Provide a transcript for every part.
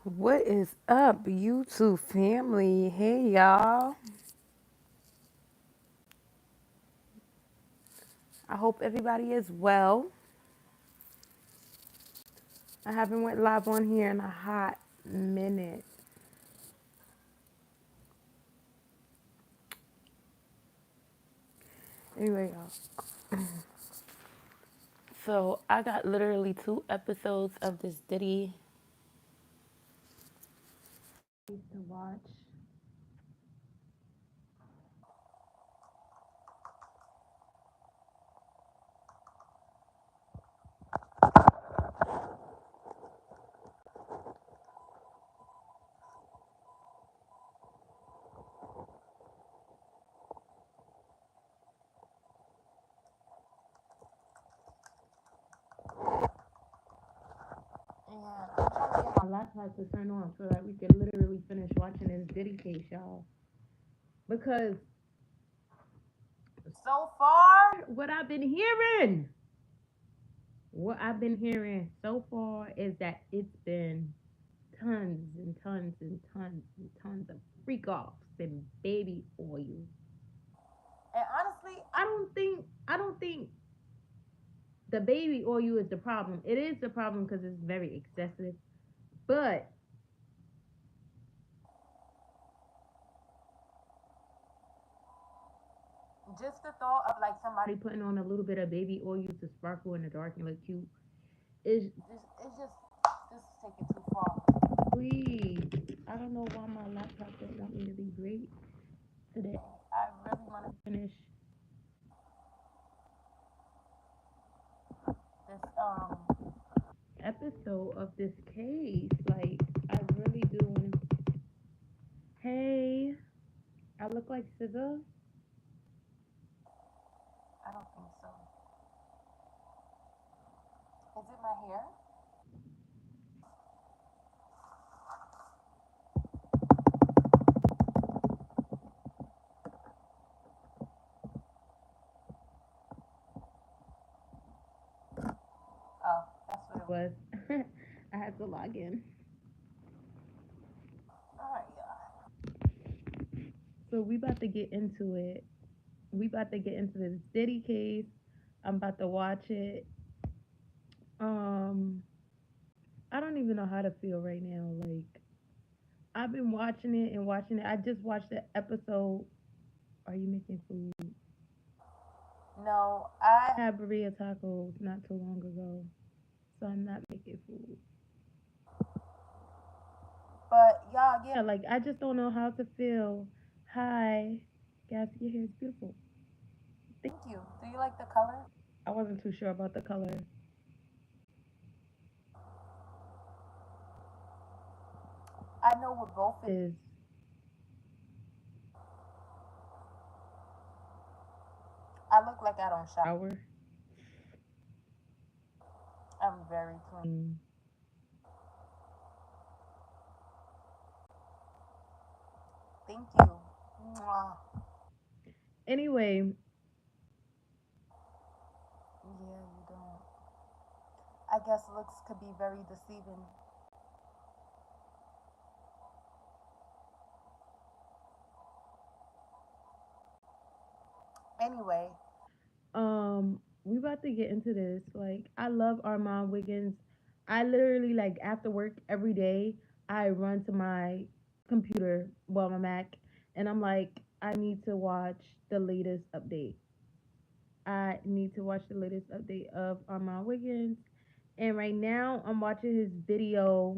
What is up, YouTube family? Hey, y'all. I hope everybody is well. I haven't went live on here in a hot minute. Anyway, y'all. So I got literally 2 episodes of this Diddy to watch. And I'm trying to get my laptop to turn on so that we can literally finish watching this Diddy case, y'all. Because so far, what I've been hearing so far is that it's been tons and tons and tons and tons of freak offs and baby oil. And honestly, I don't think the baby oil is the problem. It is the problem because it's very excessive. But just the thought of like somebody putting on a little bit of baby oil to sparkle in the dark and look cute it's just this is taking too far. Please, I don't know why my laptop don't want me to be great today. I really want to finish this episode of this case. Like, I really do want to. Hey, I look like SZA. I don't think so. Is it my hair? Oh, that's what it was. I had to log in. All right, yeah. So we about to get into it. We about to get into this Diddy case. I'm about to watch it. Um, I don't even know how to feel right now. Like, I've been watching it and watching it. I just watched the episode. Are you making food? No, I had burrito tacos not too long ago, so I'm not making food. But y'all, yeah, like I just don't know how to feel. Hi, guys, your hair is beautiful. Thank you. Do you like the color? I wasn't too sure about the color. I know what both is. I look like I don't shower. I'm very clean. Thank you. Mwah. Anyway, yeah, you don't. I guess looks could be very deceiving. Anyway, we about to get into this. Like, I love Armon Wiggins. I literally like after work every day, I run to my computer, well, my Mac, and I'm like, I need to watch the latest update. I need to watch the latest update of Armon Wiggins. And right now, I'm watching his video.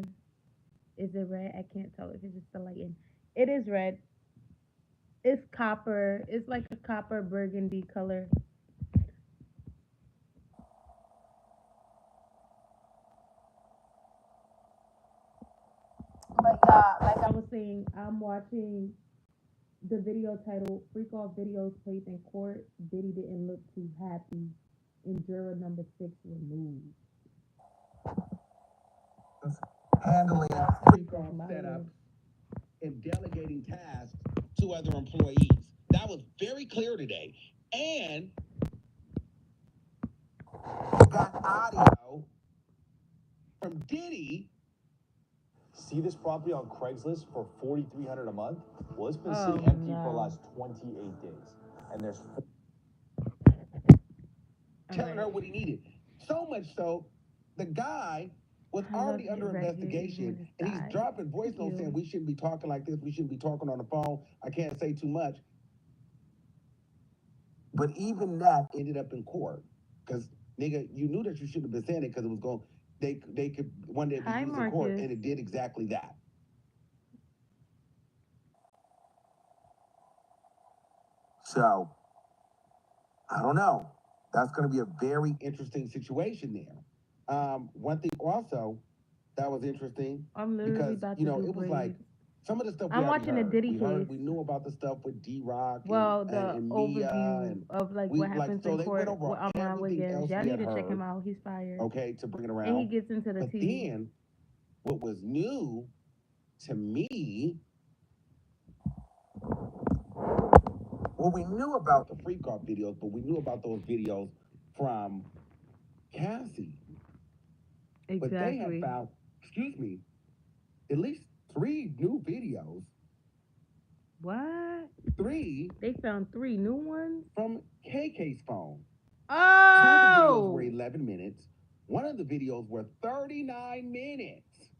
Is it red? I can't tell if it's just the lighting. It is red. It's copper. It's like a copper burgundy color. But yeah, like I was saying, I'm watching the video titled "Freak Off Videos Played in Court." Diddy didn't look too happy. And juror number 6 removed. Handling freak off setups and delegating tasks to other employees. That was very clear today. And we got audio from Diddy See this property on Craigslist for $4,300 a month? Well, it's been Oh sitting empty for the no. last 28 days, and there's telling her what he needed. So much so, the guy was I love already it under right here, even when investigation, it's and he's died. dropping voice Thank notes saying you. we shouldn't be talking like this, we shouldn't be talking on the phone, I can't say too much. But even that ended up in court, because nigga, you knew that you shouldn't have been saying it because it was going. They could one day be Hi, used in court, Marcus. and it did exactly that. So I don't know. That's going to be a very interesting situation there. One thing also that was interesting I'm literally because about to do it was like braids. some of the stuff we I'm already watching the heard. Diddy case. We knew about the stuff with D-Rock and Well, and, the and Mia, overview and of like we what like happens so in they went court over with Armon everything Wiggins. else Y'all we need had to check him heard. out. He's fired. Okay, to bring it And he around. gets into the But tea. then what was new to me, well, we knew about the freak off videos, but we knew about those videos from Cassie. But they have Exactly. found, excuse me, at least 3 new videos. What? 3 They found 3 new ones? from KK's phone. 2 of the videos were Oh! 11 minutes. One of the videos were 39 minutes.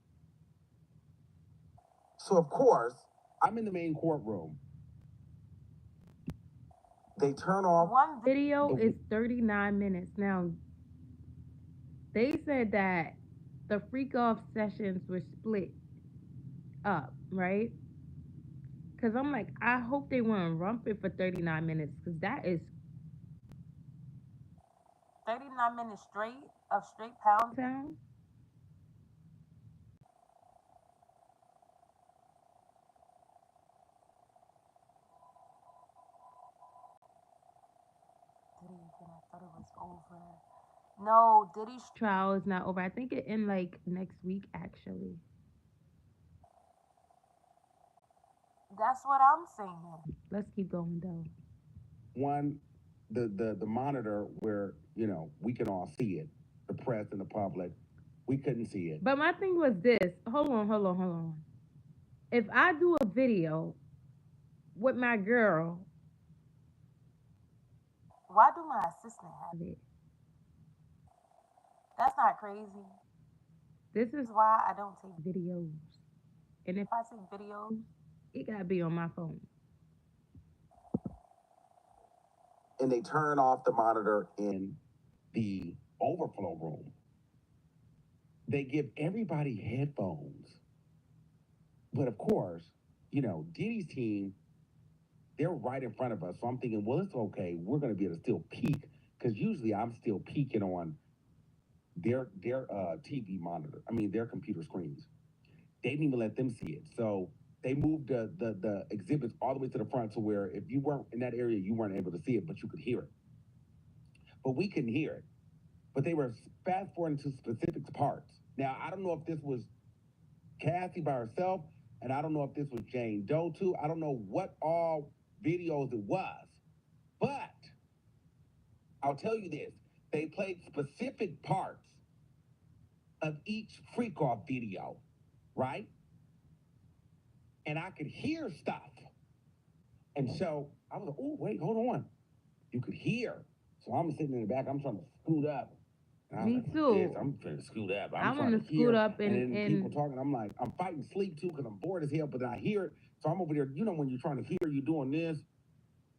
So, of course, I'm in the main courtroom. They turn off One video is 39 minutes. Now, they said that the freak off sessions were split up, right? Because I'm like, I hope they weren't rumping for 39 minutes because that is 39 minutes straight of straight pound town. Diddy again. I thought it was over. No, Diddy's trial is not over. I think it in like next week actually. That's what I'm saying. Let's keep going though. one, the monitor where, we can all see it, the press and the public. We couldn't see it. But my thing was this. Hold on. If I do a video with my girl, why do my assistant have it? That's not crazy. This is why I don't take videos. And if I take videos, it gotta be on my phone. And they turn off the monitor in the overflow room. They give everybody headphones. But of course, Diddy's team, they're right in front of us. So I'm thinking, well, it's okay. We're going to be able to still peek because usually I'm still peeking on their TV monitor. I mean, their computer screens. They didn't even let them see it. So they moved the exhibits all the way to the front to where if you weren't in that area, you weren't able to see it, but you could hear it. But we couldn't hear it. But they were fast forwarding to specific parts. Now, I don't know if this was Cassie by herself, and I don't know if this was Jane Doe too. I don't know what all videos it was. But I'll tell you this, they played specific parts of each freak off video, right? And I could hear stuff. And so I was like, oh, wait, hold on. You could hear. So I'm sitting in the back, I'm trying to scoot up. And I was Me like, too. I'm trying to scoot up. I I'm want trying to to scoot hear. up And then people and talking, I'm like, I'm fighting sleep too because I'm bored as hell, but then I hear it. So I'm over there, when you're trying to hear, you're doing this.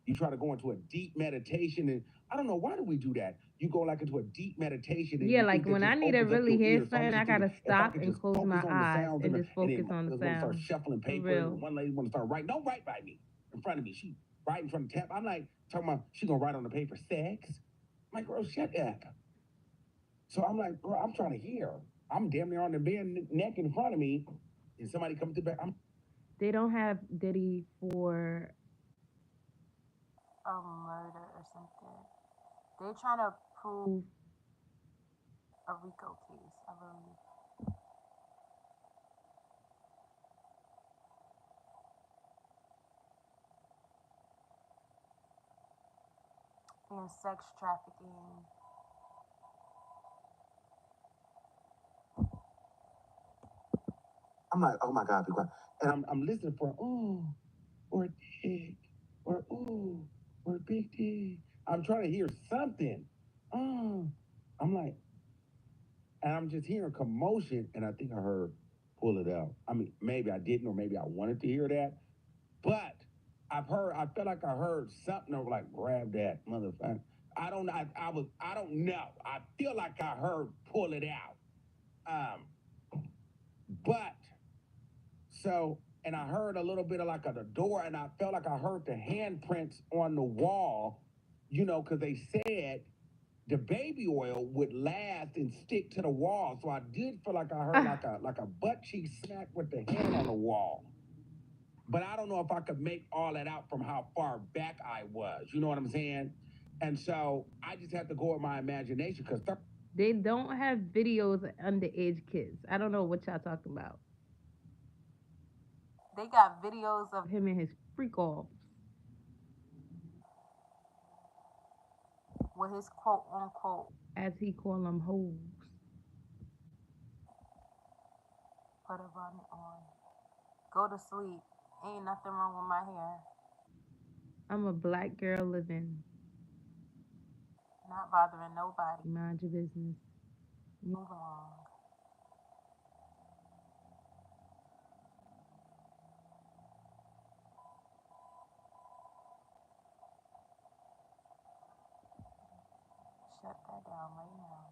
You try to go into a deep meditation, and I don't know, why do we do that? You go like into a deep meditation, and yeah, you like think that when I just need to opens up really your hear ears. So I'm something, I just thinking, gotta if I stop could and just close focus my on the eyes sounds and and just focus then on I the was going to start sound. shuffling For paper, real. and one lady want to start writing. Don't write by me in front of me. She right in front of the tab. I'm like talking about she gonna write on the paper sex. I'm like, girl, shut up. So I'm like, girl, I'm trying to hear. I'm damn near on the bed neck in front of me, and somebody comes to the back. They don't have Diddy for a murder or something. They're trying to prove a RICO case, I believe. And sex trafficking. I'm I'm like, oh my God, be quiet. And I'm listening for, ooh, or dick, or ooh, or big dick. I'm trying to hear something. Oh, I'm like, and I'm just hearing commotion, and I think I heard pull it out. I mean, maybe I didn't, or maybe I wanted to hear that, but I felt like I heard something of like, grab that motherfucker. I don't know. I don't know. I feel like I heard pull it out. But so, and I heard a little bit of like the door, and I felt like I heard the handprints on the wall, because they said the baby oil would last and stick to the wall. So I did feel like I heard Ah, like a butt cheek smack with the hand on the wall. But I don't know if I could make all that out from how far back I was. You know what I'm saying? And so I just had to go with my imagination because they don't have videos of underage kids. I don't know what y'all talking about. They got videos of him and his freak offs with his quote unquote, as he call them, hoes. Put a bunny on. Go to sleep. Ain't nothing wrong with my hair. I'm a black girl living. Not bothering nobody. Mind your business. Move along. Shut that down right now.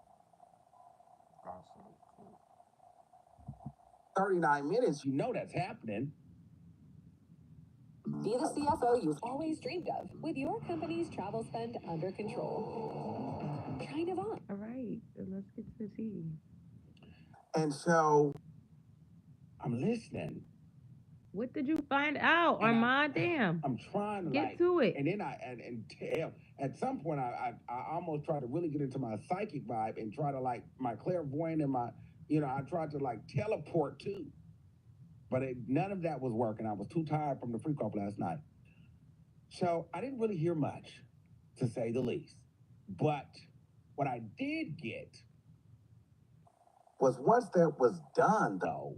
That shit is cute. 39 minutes, that's happening. Be the CFO you've always dreamed of with your company's travel spend under control. Kind of on. All right, let's get to the tea. And so I'm listening. What did you find out, Armand? Damn. I'm trying to get to it. And then and tell. At some point, I almost tried to really get into my psychic vibe and try to like my clairvoyant and my, I tried to like teleport too. But none of that was working. I was too tired from the freak off last night. So I didn't really hear much, to say the least. But what I did get was once that was done, though,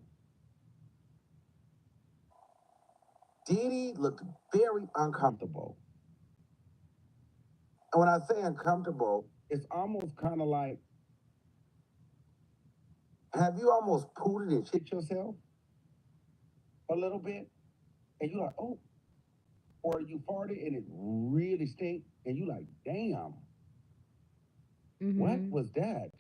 Diddy looked very uncomfortable. And when I say uncomfortable, it's almost kind of like, have you almost pooted and shit yourself a little bit? And you're like, oh, or you farted and it really stink, and you like, damn, what was that?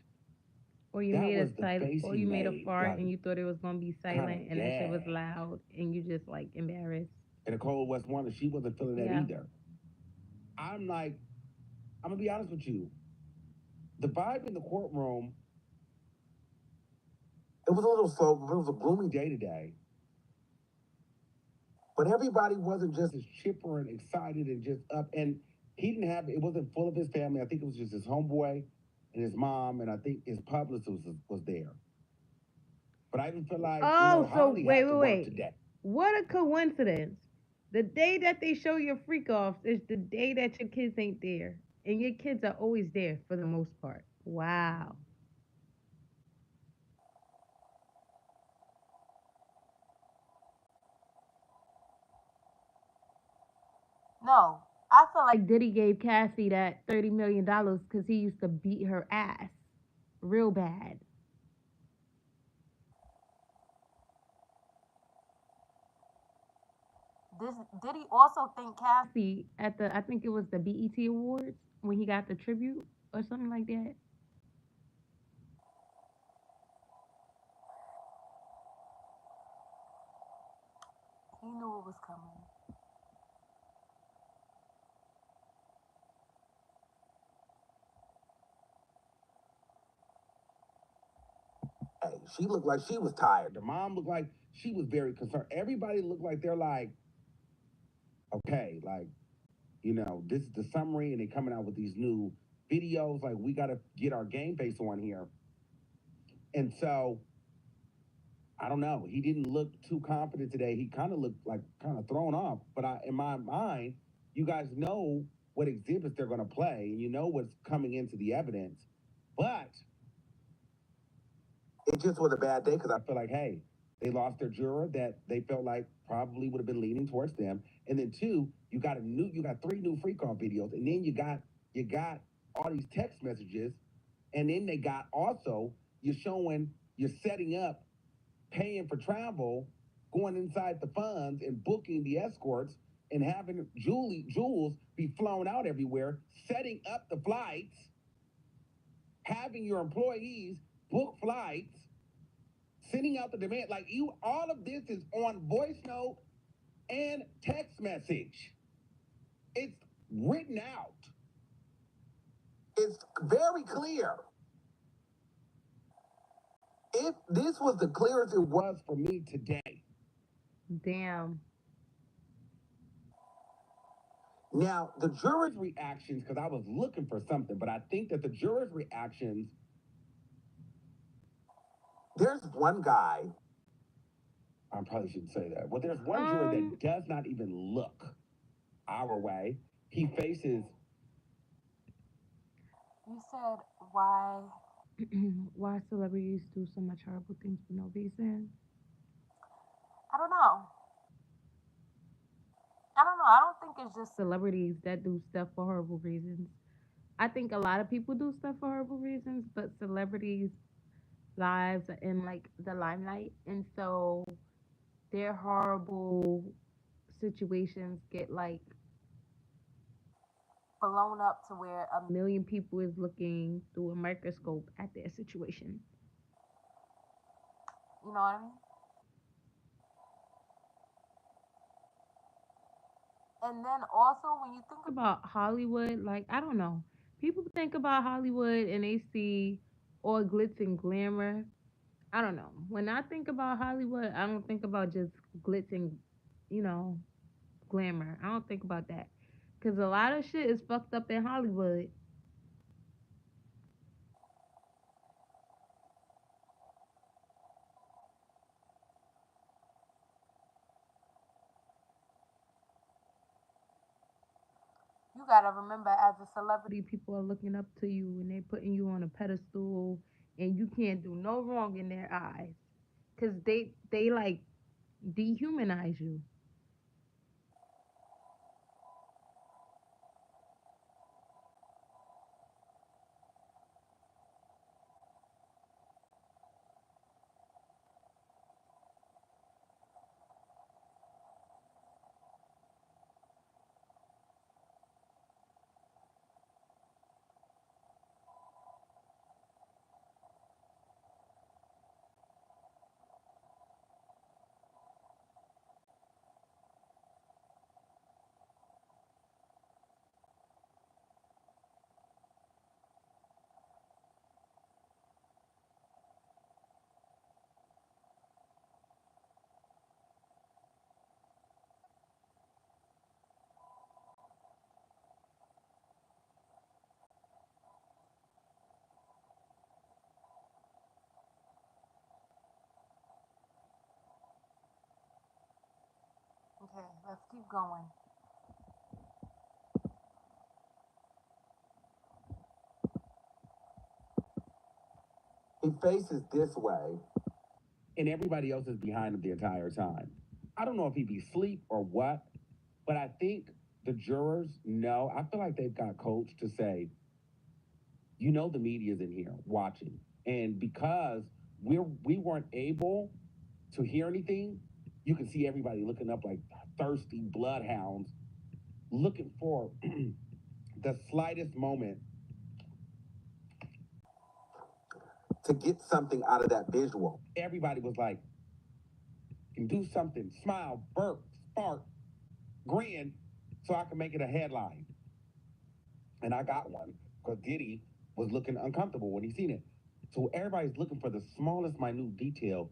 Or you That made a was the silent, face or he you made a made, fart like, and you thought it was gonna be silent, and that shit was loud, and you just like embarrassed. And Nicole West Wonder, she wasn't feeling that either. I'm like, I'm gonna be honest with you. The vibe in the courtroom, it was a little slow. It was a gloomy day today. But everybody wasn't just as chipper and excited and just up. And he didn't have, it wasn't full of his family. I think it was just his homeboy and his mom, and I think his publicist was there. But I didn't feel like, Oh, so Holly wait, had to wait, work wait. today. What a coincidence. The day that they show your freak offs is the day that your kids ain't there. And your kids are always there for the most part. Wow. No, I feel like Diddy gave Cassie that $30 million because he used to beat her ass real bad. This did he also thank Cassie at the, I think it was the BET Awards when he got the tribute or something like that? He knew it was coming. Hey, she looked like she was tired. The mom looked like she was very concerned. Everybody looked like they're like, okay, like, this is the summary, and they're coming out with these new videos. Like, we got to get our game face on here. And so, I don't know. He didn't look too confident today. He kind of looked like kind of thrown off. But in my mind, you guys know what exhibits they're going to play, and you know what's coming into the evidence. But it just was a bad day because I feel like, hey, They lost their juror that they felt like probably would have been leaning towards them. And then two, you got three new free call videos, and then you got all these text messages, and then they got also you're setting up paying for travel, going inside the funds and booking the escorts and having Jules be flown out everywhere, setting up the flights, having your employees book flights, sending out the demand. Like you, all of this is on voice note and text message. It's written out. It's very clear. If this was the clearest it was for me today. Damn. Now, the jurors' reactions, because I was looking for something, but I think that the jurors' reactions, there's one guy, I probably shouldn't say that. Well, there's one juror that does not even look our way. He faces. You said why? Why celebrities do so much horrible things for no reason? I don't know. I don't know. I don't think it's just Celebrities that do stuff for horrible reasons. I think a lot of people do stuff for horrible reasons, but celebrities' lives are in like the limelight, and so their horrible situations get like blown up to where a million people is looking through a microscope at their situation. you know what I mean? And then also when you think about About Hollywood, like I don't know. People think about Hollywood and they see all glitz and glamour. I don't know. When I think about Hollywood, I don't think about just glitz and, you know, glamour. I don't think about that. Cause a lot of shit is fucked up in Hollywood. you gotta remember as a celebrity, People are looking up to you and they putting you on a pedestal and you can't do no wrong in their eyes. Cause they like dehumanize you. okay, let's keep going. He faces this way, and everybody else is behind him the entire time. I don't know if he be asleep or what, but I think the jurors know. I feel like they've got coached to say, the media's in here watching, and because we weren't able to hear anything, you can see everybody looking up like thirsty bloodhounds, looking for the slightest moment to get something out of that visual. Everybody was like, can do something, smile, burp, fart, grin, so I can make it a headline. And I got one because Diddy was looking uncomfortable when he seen it. So everybody's looking for the smallest minute detail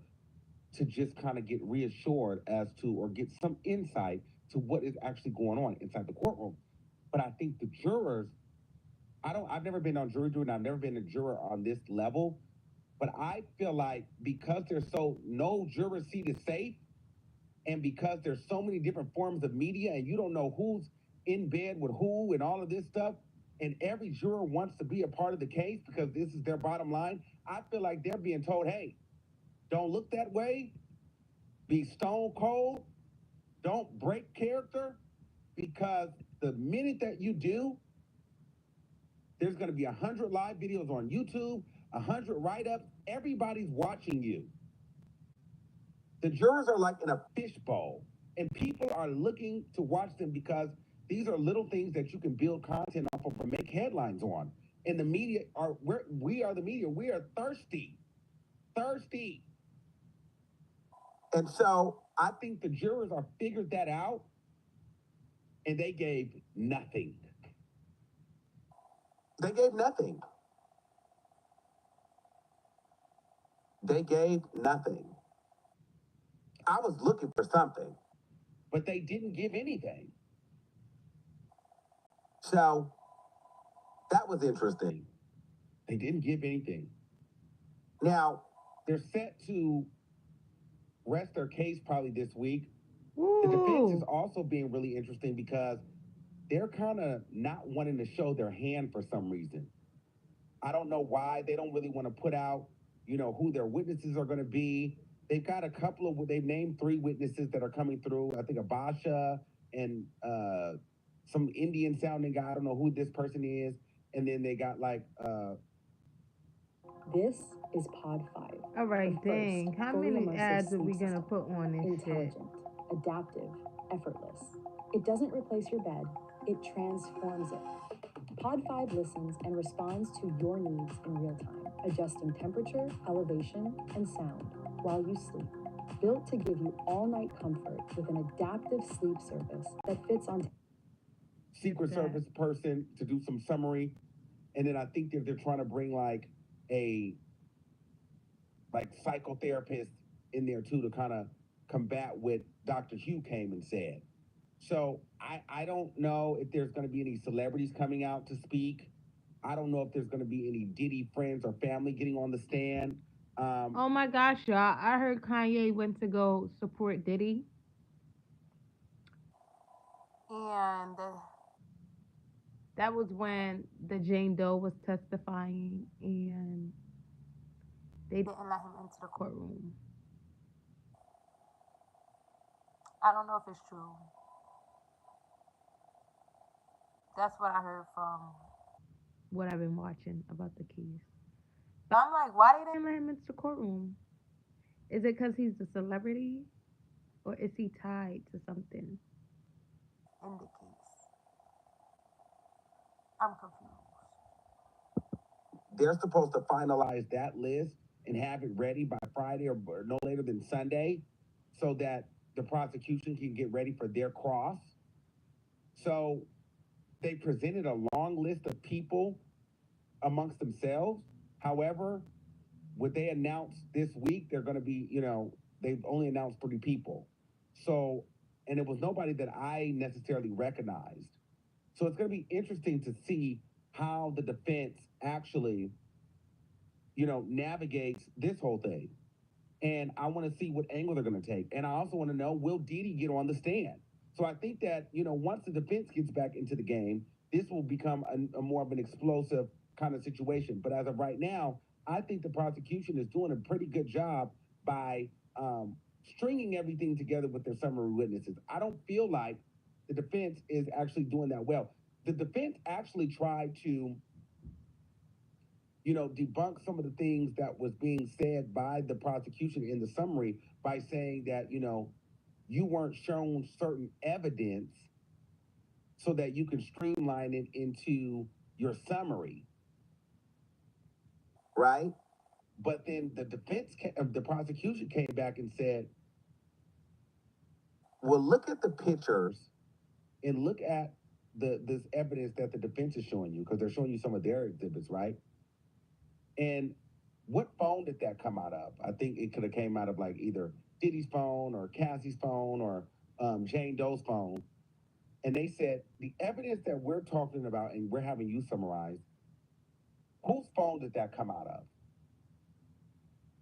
to just kind of get reassured as to or get some insight to what is actually going on inside the courtroom. But I think the jurors, I've never been on jury duty and I've never been a juror on this level, but I feel like because there's no juror seat is safe, and because there's so many different forms of media and you don't know who's in bed with who and all of this stuff, and every juror wants to be a part of the case because this is their bottom line, I feel like they're being told, hey, don't look that way, Be stone cold. Don't break character, because the minute that you do, there's going to be 100 live videos on YouTube, 100 write-ups. Everybody's watching you. The jurors are like in a fishbowl, and people are looking to watch them because these are little things that you can build content off of or make headlines on. And the media are, we are the media. We are thirsty, thirsty. And so I think the jurors are figured that out, and they gave nothing. They gave nothing. They gave nothing. I was looking for something, but they didn't give anything. So that was interesting. They didn't give anything. Now, they're set to rest their case probably this week. The defense is Ooh. also being really interesting because they're kind of not wanting to show their hand for some reason. I don't know why. They don't really want to put out, who their witnesses are going to be. They've got a couple of, they've named 3 witnesses that are coming through. I think Abasha and some Indian sounding guy. I don't know who this person is. And then they got like, This is Pod 5. All right, The first dang. How fully many immersive ads are sleep we gonna system. put on this shit? Intelligent, adaptive, effortless. It doesn't replace your bed, it transforms it. Pod 5 listens and responds to your needs in real time, adjusting temperature, elevation, and sound while you sleep. Built to give you all-night comfort with an adaptive sleep service that fits on Secret Service person to do some summary. And then I think that they're trying to bring like a psychotherapist in there too to kind of combat what Dr. Hugh came and said. So I don't know if there's going to be any celebrities coming out to speak. I don't know if there's going to be any Diddy friends or family getting on the stand. Oh my gosh, y'all. I heard Kanye went to go support Diddy. And that was when the Jane Doe was testifying and they didn't let him into the courtroom. I don't know if it's true. That's what I heard from what I've been watching about the case. But I'm like, why they didn't let him into the courtroom? Is it because he's a celebrity? Or is he tied to something in the case? I'm confused. They're supposed to finalize that list and have it ready by Friday or no later than Sunday so that the prosecution can get ready for their cross. So they presented a long list of people amongst themselves. However, what they announced this week, they're going to be, they've only announced 3 people. So, and it was nobody that I necessarily recognized. So it's going to be interesting to see how the defense actually, navigates this whole thing. And I want to see what angle they're going to take. And I also want to know, will Didi get on the stand? So I think that, once the defense gets back into the game, this will become a more of an explosive kind of situation. But as of right now, I think the prosecution is doing a pretty good job by stringing everything together with their summary witnesses. I don't feel like the defense is actually doing that well. The defense actually tried to debunk some of the things that was being said by the prosecution in the summary by saying that, you weren't shown certain evidence so that you can streamline it into your summary, right? But then the prosecution came back and said, well, look at the pictures and look at this evidence that the defense is showing you, because they're showing you some of their exhibits, right? And what phone did that come out of? I think it could have came out of like either Diddy's phone or Cassie's phone or Jane Doe's phone. And they said the evidence that we're talking about and we're having you summarize, whose phone did that come out of?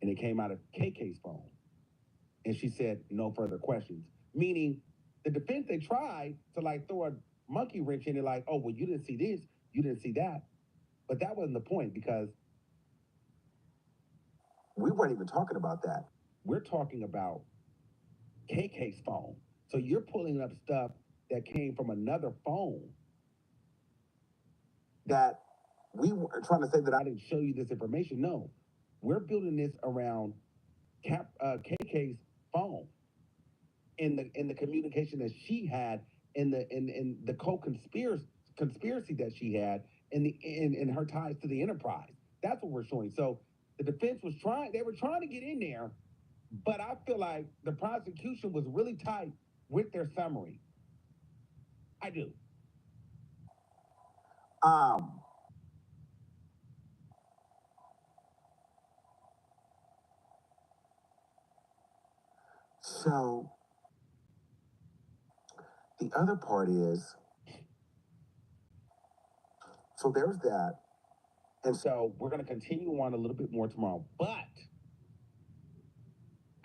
And it came out of KK's phone. And she said no further questions. Meaning the defense, they tried to like throw a monkey wrench in it, like, oh, well, you didn't see this, you didn't see that. But that wasn't the point, because we weren't even talking about that. We're talking about KK's phone. So you're pulling up stuff that came from another phone that we were trying to say that I didn't show you this information. No, we're building this around KK's phone in the communication that she had in the conspiracy that she had in her ties to the enterprise. That's what we're showing. So the defense was trying; they were trying to get in there, but I feel like the prosecution was really tight with their summary. I do. Um. So the other part is, so there's that, and so we're going to continue on a little bit more tomorrow. But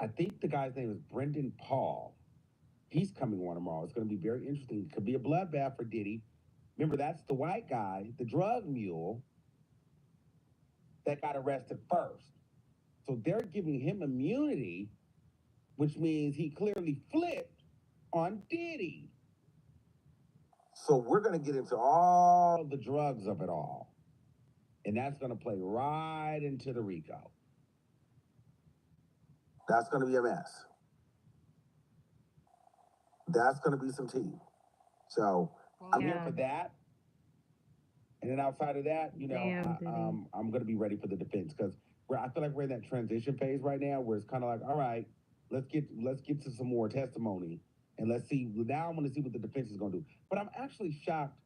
I think the guy's name is Brendan Paul. He's coming on tomorrow. It's going to be very interesting. It could be a bloodbath for Diddy. Remember, that's the white guy, the drug mule that got arrested first. So they're giving him immunity, which means he clearly flipped on Diddy. So we're going to get into all the drugs of it all. And that's going to play right into the Rico. That's going to be a mess. That's going to be some tea. So I'm here for that. And then outside of that, I'm going to be ready for the defense because I feel like we're in that transition phase right now where it's kind of like, all right, let's get to some more testimony and let's see. Now I want to see what the defense is going to do. But I'm actually shocked.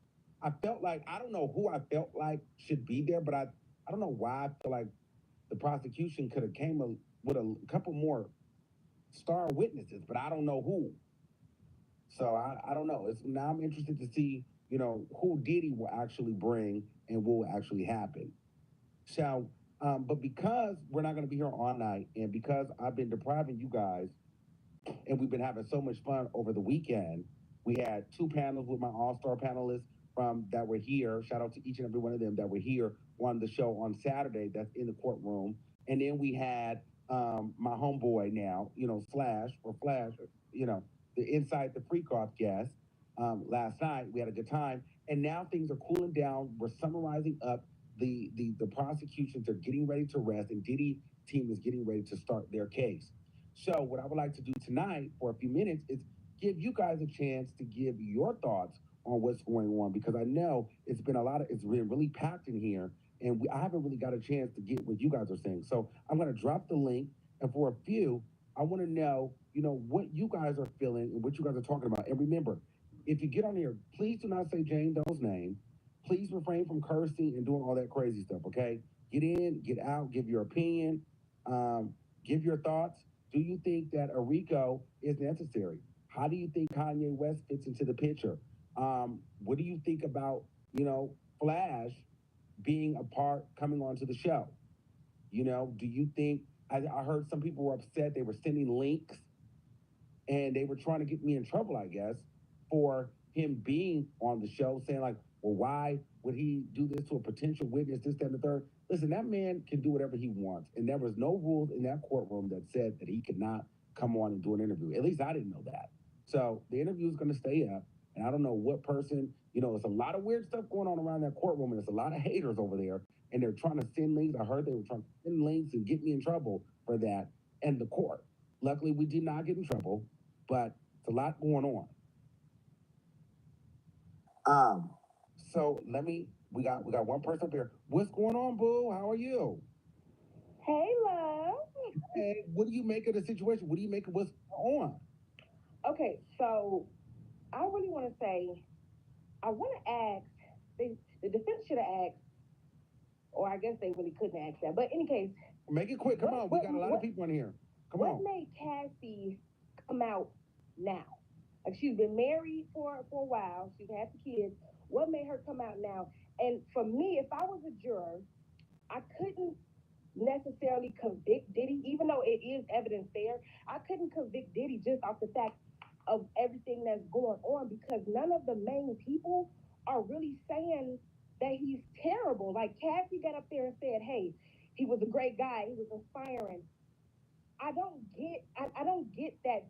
I felt like I don't know who I felt like should be there, but I don't know why I feel like the prosecution could have came with a couple more star witnesses, but I don't know who. So I don't know. It's now I'm interested to see, who Diddy will actually bring and what will actually happen. So, but because we're not going to be here all night, and because I've been depriving you guys, and we've been having so much fun over the weekend, we had two panels with my all-star panelists from that were here. Shout out to each and every one of them that were here on the show on Saturday. That's in the courtroom, and then we had my homeboy now, Slash or Flash, you know, the Inside the Freak Off guest. Last night we had a good time, and now things are cooling down. We're summarizing up the prosecutions are getting ready to rest, and Diddy team is getting ready to start their case. So, what I would like to do tonight for a few minutes is give you guys a chance to give your thoughts on what's going on because I know it's been really packed in here, and I haven't really got a chance to get what you guys are saying. So, I'm going to drop the link, and for a few, I want to know, what you guys are feeling and what you guys are talking about. And remember, if you get on here, please do not say Jane Doe's name. Please refrain from cursing and doing all that crazy stuff. Okay, get in, get out, give your opinion, give your thoughts. Do you think that a RICO is necessary? How do you think Kanye West fits into the picture? What do you think about, Flash being a part coming onto the show? Do you think, I heard some people were upset, they were sending links and they were trying to get me in trouble, I guess, for him being on the show, saying like, "Well, why would he do this to a potential witness? This, that, and the third." Listen, that man can do whatever he wants, and there was no rules in that courtroom that said that he could not come on and do an interview. At least I didn't know that. So the interview is going to stay up, and I don't know what person. It's a lot of weird stuff going on around that courtroom, and there's a lot of haters over there, and they're trying to send links. I heard they were trying to send links and get me in trouble for that, and the court. Luckily, we did not get in trouble, but it's a lot going on. Um, so we got one person up here. What's going on, Boo? How are you? Hey, love. Hey, what do you make of the situation? What do you make of what's going on? Okay, so I really want to say, I want to ask, the defense should have asked, or I guess they really couldn't ask that. But in any case, Make it quick. Come on. We got a lot of people in here. Come what on. made Cassie come out now? Like she's been married for a while, she's had the kids. What made her come out now? And for me, if I was a juror, I couldn't necessarily convict Diddy, even though it is evidence there. I couldn't convict Diddy just off the fact of everything that's going on because none of the main people are really saying that he's terrible. Like Cassie got up there and said, "Hey, he was a great guy. He was inspiring." I don't get that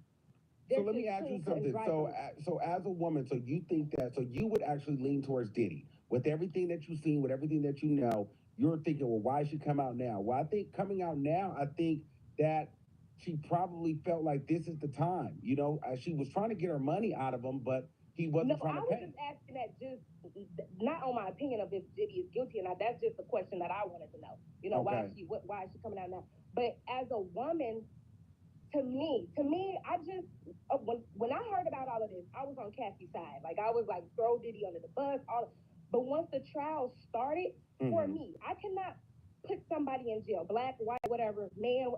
So They're let me just ask you tools putting something. drivers. So as a woman, so you think that, so you would actually lean towards Diddy with everything that you've seen, with everything that you know. You're thinking, well, why she come out now? Well, I think coming out now, I think that she probably felt like this is the time. She was trying to get her money out of him, but he No, wasn't trying I to was pay. just asking that, just not on my opinion of if Diddy is guilty or not. That's just a question that I wanted to know. Okay. Why is she coming out now? But as a woman, to me, I just when I heard about all of this, I was on Cassie's side. Like I was like throw Diddy under the bus. But once the trial started, for me, I cannot put somebody in jail, black, white, whatever, man.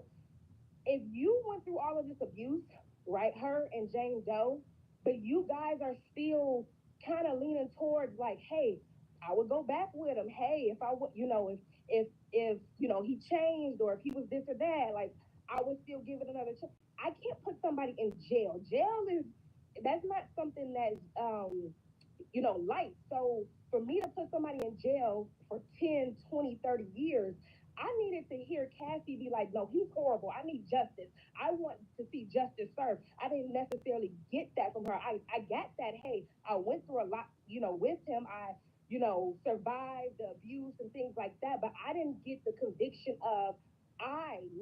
If you went through all of this abuse, right, her and Jane Doe, but you guys are still kind of leaning towards like, hey, I would go back with him. Hey, if I would, if he changed or if he was this or that, like I would still give it another chance. I can't put somebody in jail. Jail is that's not something that's light. So for me to put somebody in jail for 10, 20, 30 years, I needed to hear Cassie be like, no, he's horrible. I need justice. I want to see justice served. I didn't necessarily get that from her. I got that, hey, I went through a lot, with him. I, survived the abuse and things like that, but I didn't get the conviction of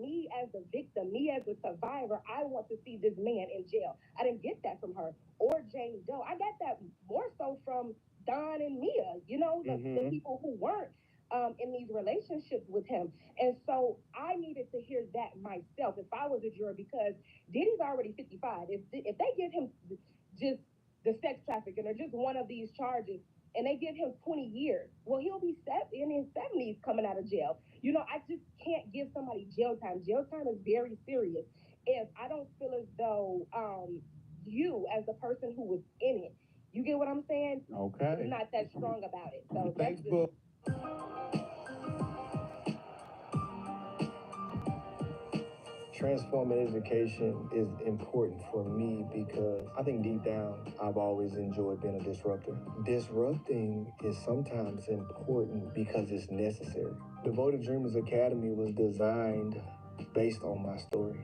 me as a victim, me as a survivor, I want to see this man in jail. I didn't get that from her or Jane Doe. I got that more so from Don and Mia, the people who weren't in these relationships with him. And so I needed to hear that myself if I was a juror because Diddy's already 55. If they give him just the sex trafficking or just one of these charges and they give him 20 years, well, he'll be set in his 70s coming out of jail. I just can't give somebody jail time. Jail time is very serious. If I don't feel as though you, as the person who was in it, you get what I'm saying? Okay. Not that strong about it. So Thanks, that's Book. Transforming education is important for me because I think deep down I've always enjoyed being a disruptor. Disrupting is sometimes important because it's necessary. Devoted Dreamers Academy was designed based on my story.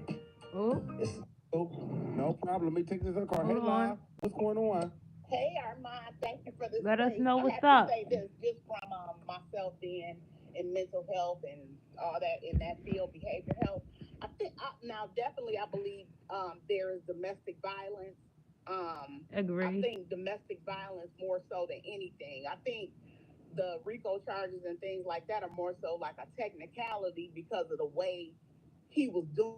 Oh, It's Oh, no problem. Let me take this in the car. hold Hey, on. Live. What's going on? Hey Armand, thank you for this Let us space. know I what's have to up. say this just from myself being in mental health and all that in that field, behavior health. I think now definitely I believe there is domestic violence. I Agree. think domestic violence more so than anything. I think the RICO charges and things like that are more so like a technicality because of the way he was doing.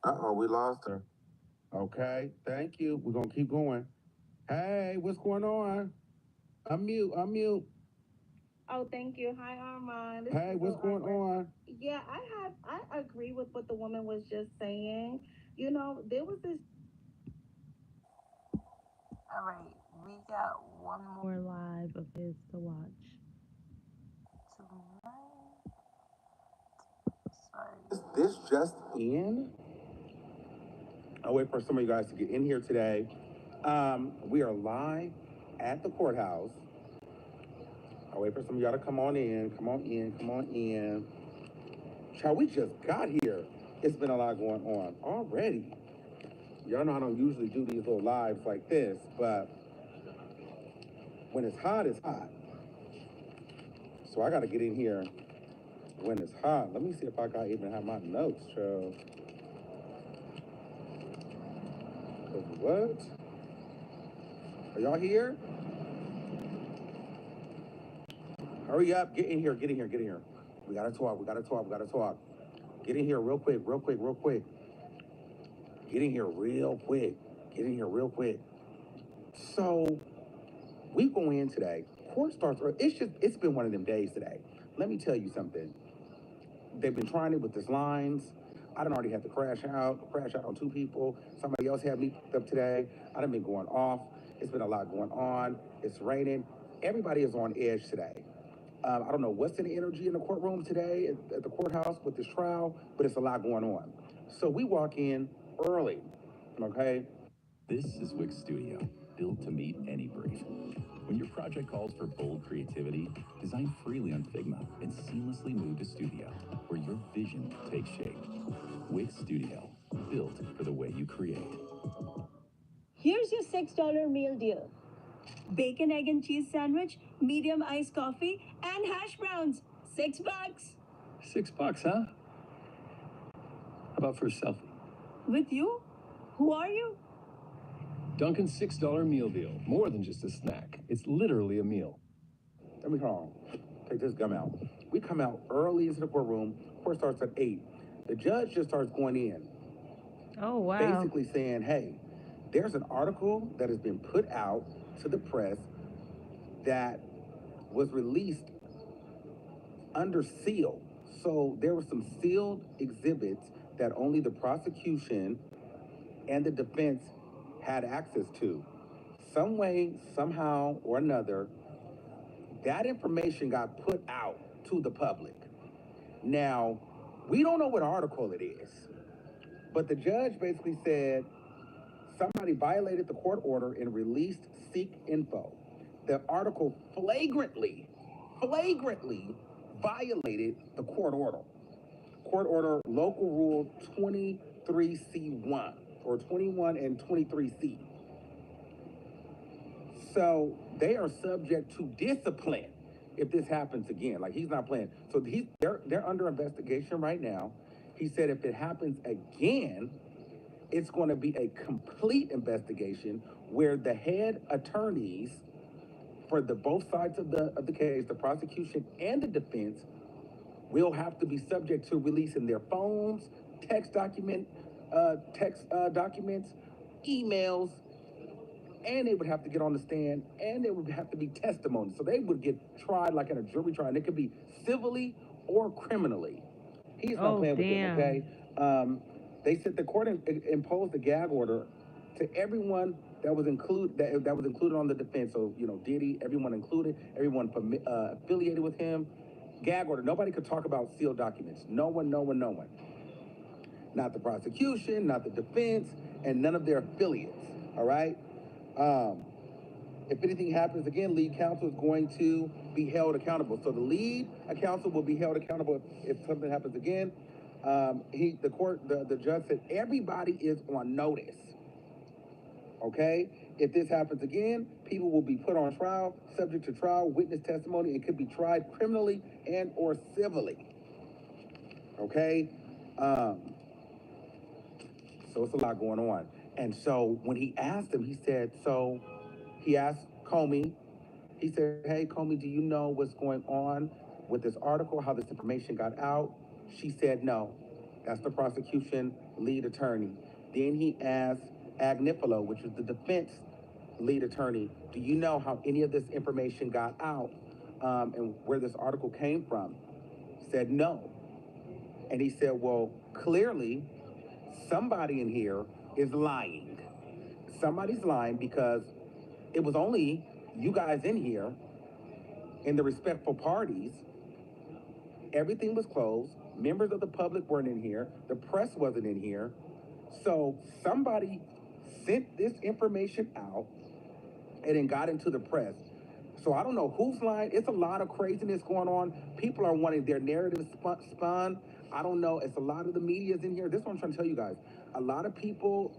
Uh-oh, we lost her. Okay, thank you. We're gonna keep going. Hey, what's going on? Unmute, unmute. Oh, thank you. Hi, Armand. This Hey, is what's so going awkward. on? Yeah, I agree with what the woman was just saying. There was this. All right, we got one more live of his to watch tonight. Sorry. Is this just in? I'll wait for some of you guys to get in here today. We are live at the courthouse. I'll wait for some of y'all to come on in. Come on in. Come on in. Child, we just got here. It's been a lot going on already. Y'all know I don't usually do these little lives like this, but when it's hot, it's hot. So I got to get in here when it's hot. Let me see if I got even have my notes, child. 'Cause what? Are y'all here? Hurry up. Get in here. Get in here. Get in here. We got to talk. We got to talk. We got to talk. Get in here real quick. Real quick. Real quick. Get in here real quick. Get in here real quick. So we go in today. Court starts early. It's been one of them days today. Let me tell you something. They've been trying it with this lines. I done already had to crash out on two people. Somebody else had me picked up today. I done been going off. It's been a lot going on. It's raining. Everybody is on edge today. I don't know what's in the energy in the courtroom today at the courthouse with this trial, but it's a lot going on. So we walk in early, okay? This is Wix Studio, built to meet any brief. When your project calls for bold creativity, design freely on Figma and seamlessly move to Studio, where your vision takes shape. Wix Studio, built for the way you create. Here's your $6 meal deal: bacon, egg, and cheese sandwich, medium iced coffee, and hash browns. $6. $6, huh? How about for a selfie? With you? Who are you? Dunkin's $6 meal deal. More than just a snack. It's literally a meal. Let me hold on. Take this gum out. We come out early into the courtroom. Court starts at 8. The judge just starts going in, Oh wow. basically saying, hey, there's an article that has been put out to the press that was released under seal. So there were some sealed exhibits that only the prosecution and the defense had access to. Some way, somehow or another, that information got put out to the public. Now, we don't know what article it is, but the judge basically said somebody violated the court order and released Seek info. The article flagrantly violated the court order. Court order local rule 23C1 or 21 and 23C. So they are subject to discipline if this happens again. Like he's not playing. So they're under investigation right now. He said if it happens again, it's going to be a complete investigation where the head attorneys for the both sides of the case, the prosecution and the defense, will have to be subject to releasing their phones, text documents, emails, and they would have to get on the stand, and there would have to be testimony. So they would get tried like in a jury trial, and it could be civilly or criminally. He's not Oh playing with them, damn. okay? They said the court imposed a gag order to everyone that was included on the defense. So Diddy, everyone included, everyone affiliated with him. Gag order. Nobody could talk about sealed documents. No one, no one, no one. Not the prosecution, not the defense, and none of their affiliates. All right. If anything happens again, lead counsel is going to be held accountable. So the lead counsel will be held accountable if something happens again. The judge said everybody is on notice. Okay, if this happens again, people will be put on trial, subject to trial, witness testimony, and could be tried criminally and or civilly. Okay, so it's a lot going on. And so when he asked him, he asked Comey. He said, hey, Comey, do you know what's going on with this article, how this information got out? She said, no. That's the prosecution lead attorney. Then he asked Agnifilo, which is the defense lead attorney, do you know how any of this information got out and where this article came from? Said no. And he said, well, clearly somebody in here is lying. Somebody's lying because it was only you guys in here in the respectful parties. Everything was closed. Members of the public weren't in here. The press wasn't in here. So somebody sent this information out and then got into the press. So I don't know who's lying. It's a lot of craziness going on. People are wanting their narrative spun. I don't know. It's a lot of the media's in here. This is what I'm trying to tell you guys. A lot of people,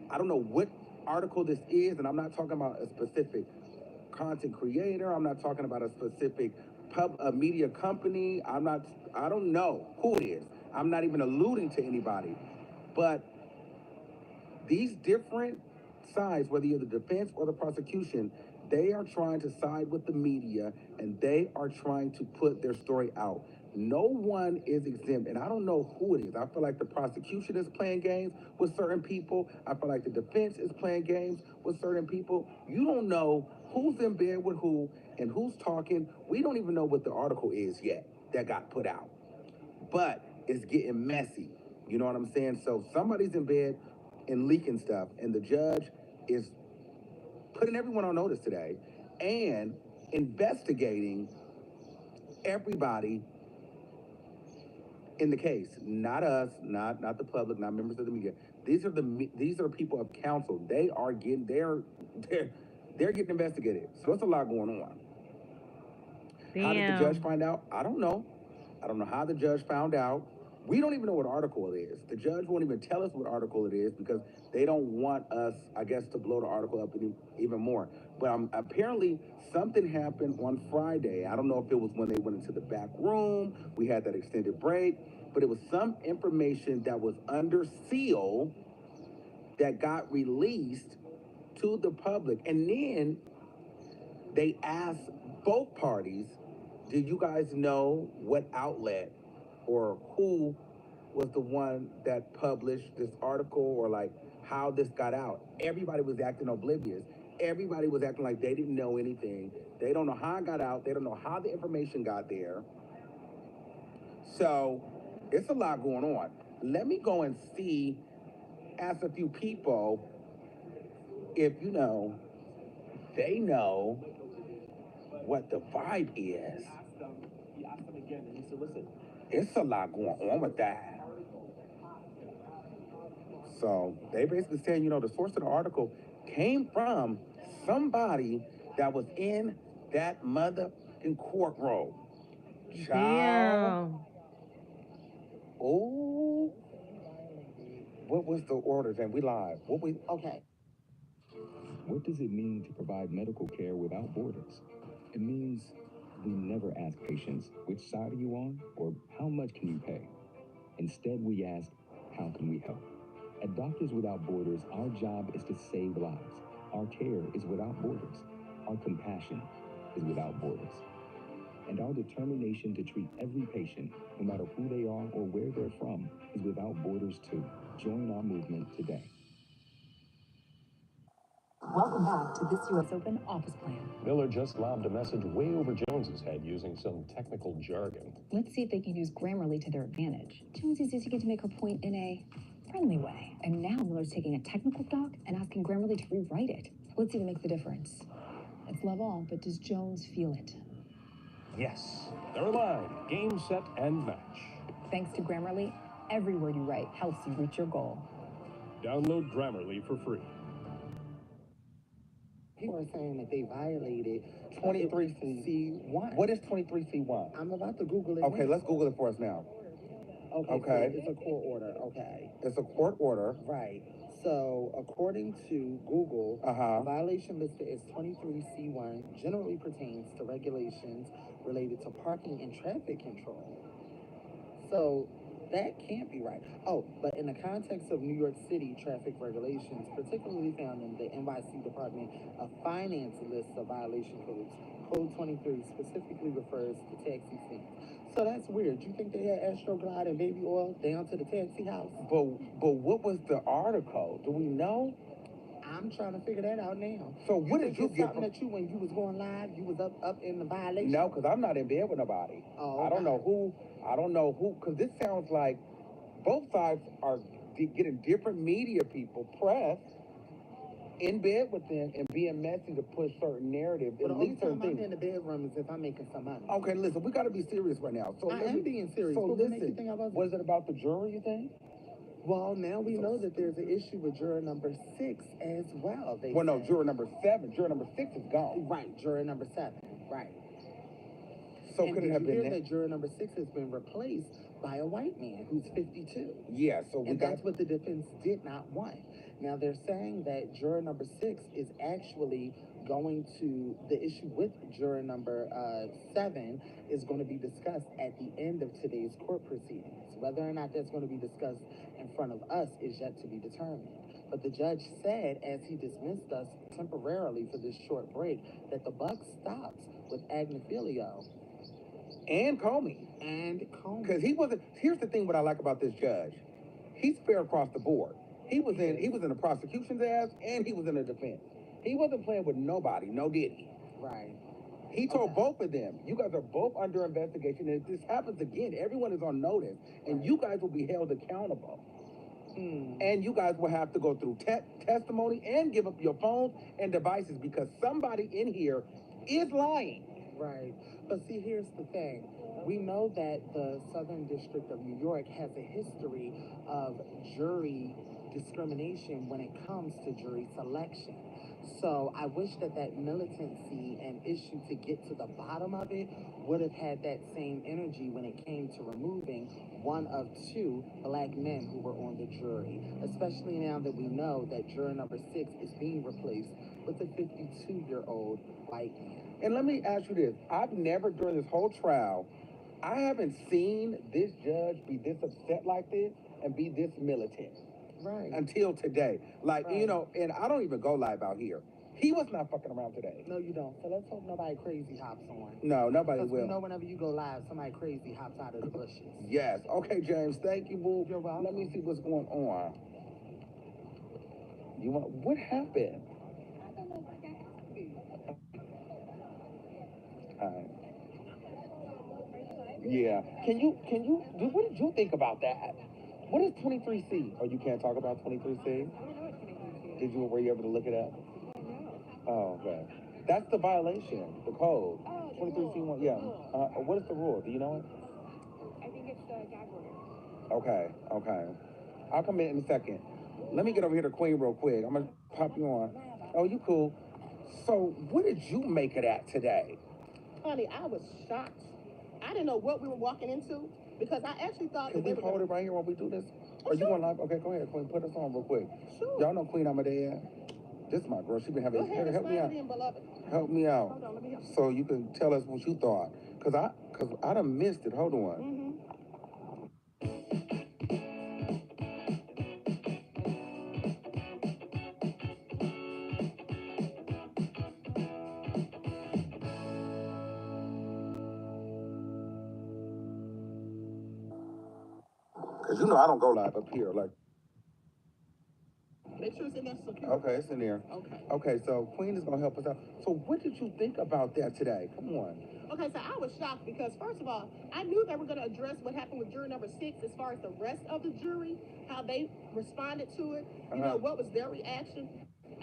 I don't know what article this is, and I'm not talking about a specific content creator. I'm not talking about a specific media company. I don't know who it is. I'm not even alluding to anybody. But these different sides, whether you're the defense or the prosecution, they are trying to side with the media and they are trying to put their story out. No one is exempt, and I don't know who it is. I feel like the prosecution is playing games with certain people. I feel like the defense is playing games with certain people. You don't know who's in bed with who and who's talking. We don't even know what the article is yet that got put out, but it's getting messy. You know what I'm saying? So somebody's in bed and leaking stuff, and the judge is putting everyone on notice today and investigating everybody in the case. Not us, not the public, not members of the media. These are people of counsel. They're getting investigated. So it's a lot going on. How did the judge Damn. find out? I don't know. I don't know how the judge found out. We don't even know what article it is. The judge won't even tell us what article it is because they don't want us, I guess, to blow the article up even more. But apparently something happened on Friday. I don't know if it was when they went into the back room, we had that extended break, but it was some information that was under seal that got released to the public. And then they asked both parties, do you guys know what outlet or who was the one that published this article or like how this got out? Everybody was acting oblivious. Everybody was acting like they didn't know anything. They don't know how it got out. They don't know how the information got there. So it's a lot going on. Let me go and see, ask a few people if, they know what the vibe is. He asked them again, and he said, listen, it's a lot going on with that. So they basically saying, the source of the article came from somebody that was in that motherfucking courtroom. Child. Damn. Oh, what was the order? Then we live. Okay. What does it mean to provide medical care without borders? It means we never ask patients, which side are you on, or how much can you pay? Instead, we ask, how can we help? At Doctors Without Borders, our job is to save lives. Our care is without borders. Our compassion is without borders. And our determination to treat every patient, no matter who they are or where they're from, is without borders too. Join our movement today. Welcome back to this U.S. Open office plan. Miller just lobbed a message way over Jones's head using some technical jargon. Let's see if they can use Grammarly to their advantage. Jones is seeking to make her point in a friendly way. And now Miller's taking a technical doc and asking Grammarly to rewrite it. Let's see what makes the difference. It's love all, but does Jones feel it? Yes, they're live. Game, set, and match. Thanks to Grammarly, every word you write helps you reach your goal. Download Grammarly for free. People are saying that they violated 23C1. What is 23C1? I'm about to Google it. Okay, now. let's Google it for us now. Okay. So it's a court order. Okay. It's a court order. Right. So according to Google, Uh-huh. a violation listed as 23C1 generally pertains to regulations related to parking and traffic control. So that can't be right. Oh, but in the context of New York City traffic regulations, particularly found in the NYC Department of Finance list of violation codes, Code 23 specifically refers to taxi stands. So that's weird. You think they had Astroglide and baby oil down to the taxi house? But what was the article? Do we know? I'm trying to figure that out now. So what did you get something that you, when you was going live, you was up in the violation? No, because I'm not in bed with nobody. Oh, I don't know who, because this sounds like both sides are getting different media people, press, in bed with them and being messy to push certain narratives. But at least certain I'm things. in the bedroom is if I'm making some money. Okay, listen, we got to be serious right now. So I am being serious. So what listen, make you think I wasn't? Was it about the jury, you think? Well, now we know that there's an issue with juror number 6 as well. No, juror number 7. Juror number 6 is gone. Right, juror number 7. Right. So could it have been that juror number 6 has been replaced by a white man who's 52? Yeah, so that's what the defense did not want. Now they're saying that juror number 6 is actually going to, the issue with juror number 7 is going to be discussed at the end of today's court proceedings. Whether or not that's going to be discussed in front of us is yet to be determined. But the judge said, as he dismissed us temporarily for this short break, that the buck stops with Agnifilio and Comey. Because he wasn't. Here's the thing: what I like about this judge, he's fair across the board. He was in the prosecution's ass, and he was in the defense. He wasn't playing with nobody, no diddy. Right. He told both of them, you guys are both under investigation, and if this happens again, everyone is on notice, and you guys will be held accountable. And you guys will have to go through testimony and give up your phones and devices because somebody in here is lying. Right. But see, here's the thing. We know that the Southern District of New York has a history of jury discrimination when it comes to jury selection. So I wish that militancy and issue to get to the bottom of it would have had that same energy when it came to removing one of two black men who were on the jury, especially now that we know that juror number 6 is being replaced with a 52-year-old white man. And let me ask you this. I've never, during this whole trial, I haven't seen this judge be this upset like this and be this militant. Right. Until today. Like, Right. you know, and I don't even go live out here. He was not fucking around today. No, you don't. So let's hope nobody crazy hops on. No, nobody Because will. we know whenever you go live, somebody crazy hops out of the bushes. Yes. Okay, James. Thank you, boo. You're welcome. Let me see what's going on. You want? What happened? I don't know what happened. Yeah. What did you think about that? What is 23C? Oh, you can't talk about 23C? Were you able to look it up? Oh, okay. That's the violation, the code. 23C1, yeah. What is the rule? Do you know it? I think it's the gag Okay. order. I'll come in a second. Let me get over here to Queen real quick. I'm gonna pop you on. Oh, you cool. So, what did you make of that today? Honey, I was shocked. I didn't know what we were walking into because I actually thought Can that they we were hold gonna... it right here while we do this? Oh, Are you sure. going live? Okay, go ahead, Queen. Put us on real quick. Sure. Y'all know Queen Amadea. This is my girl. She been having. Go ahead and Help me out. slide it in, beloved. Help me out. Hold on, let me help you. So you can tell us what you thought. Cause I done missed it. Hold on. Mm-hmm. Cause you know I don't go live up here. Like, Make sure it's in there secure. okay, it's in there. Okay. Okay, so Queen is gonna help us out. So what did you think about that today? Come on. Okay, so I was shocked because, first of all, I knew they were going to address what happened with jury number 6 as far as the rest of the jury, how they responded to it, you know, what was their reaction.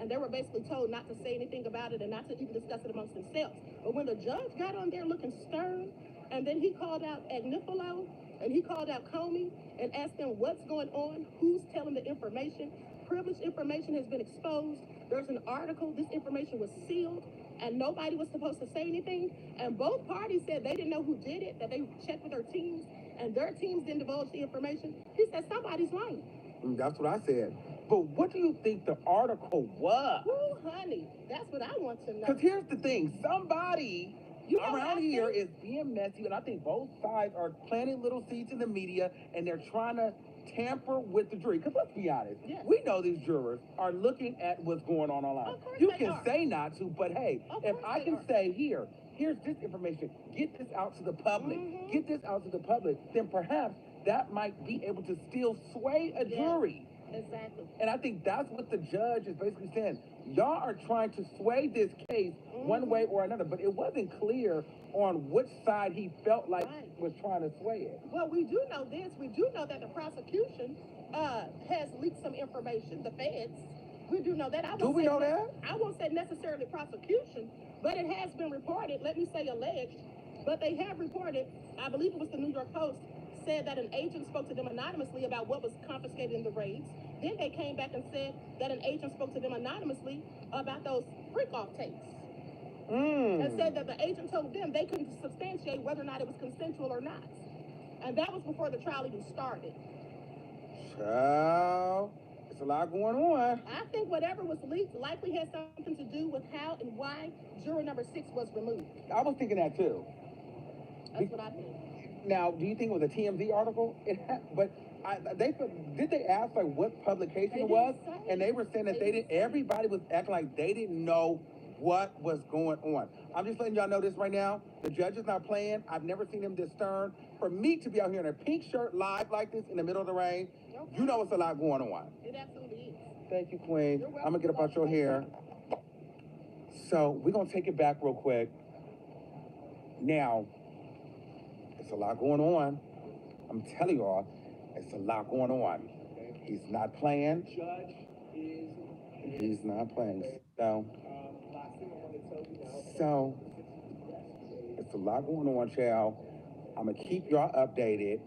And they were basically told not to say anything about it and not to even discuss it amongst themselves. But when the judge got on there looking stern, and then he called out Agnifilo, and he called out Comey, and asked them what's going on, who's telling the information. Privileged information has been exposed. There's an article, this information was sealed, and nobody was supposed to say anything. And both parties said they didn't know who did it, that they checked with their teams, and their teams didn't divulge the information. He said somebody's lying. That's what I said. But what do you think the article was? Ooh, honey, that's what I want to know. Because here's the thing, somebody around here think? is being messy, and I think both sides are planting little seeds in the media, and they're trying to tamper with the jury. Because let's be honest, Yes. we know these jurors are looking at what's going on online. Of course You they can are. say not to, but hey, Of if course I they can are. say here's this information, get this out to the public, Mhm. get this out to the public, then perhaps that might be able to still sway a Yes. jury. Exactly. And I think that's what the judge is basically saying. Y'all are trying to sway this case one way or another, but it wasn't clear on which side he felt like was trying to sway it. Well, we do know this. We do know that the prosecution has leaked some information, the feds. We do know that. Do we know that? I won't say necessarily prosecution, but it has been reported, let me say alleged, but they have reported, I believe it was the New York Post, said that an agent spoke to them anonymously about what was confiscated in the raids. Then they came back and said that an agent spoke to them anonymously about those freak-off tapes. And said that the agent told them they couldn't substantiate whether or not it was consensual or not. And that was before the trial even started. Child, it's a lot going on. I think whatever was leaked likely had something to do with how and why juror number 6 was removed. I was thinking that too. That's what I think. Now, do you think it was a TMZ article? Did they ask like what publication it was? And they were saying that they didn't. Everybody was acting like they didn't know what was going on. I'm just letting y'all know this right now. The judge is not playing. I've never seen him this stern. For me to be out here in a pink shirt live like this in the middle of the rain, you know it's a lot going on. It absolutely is. Thank you, Queen. I'm gonna get up out your hair. So we're gonna take it back real quick. Now, it's a lot going on. I'm telling y'all, it's a lot going on. He's not playing. He's not playing. So it's a lot going on, child. I'm gonna keep y'all updated.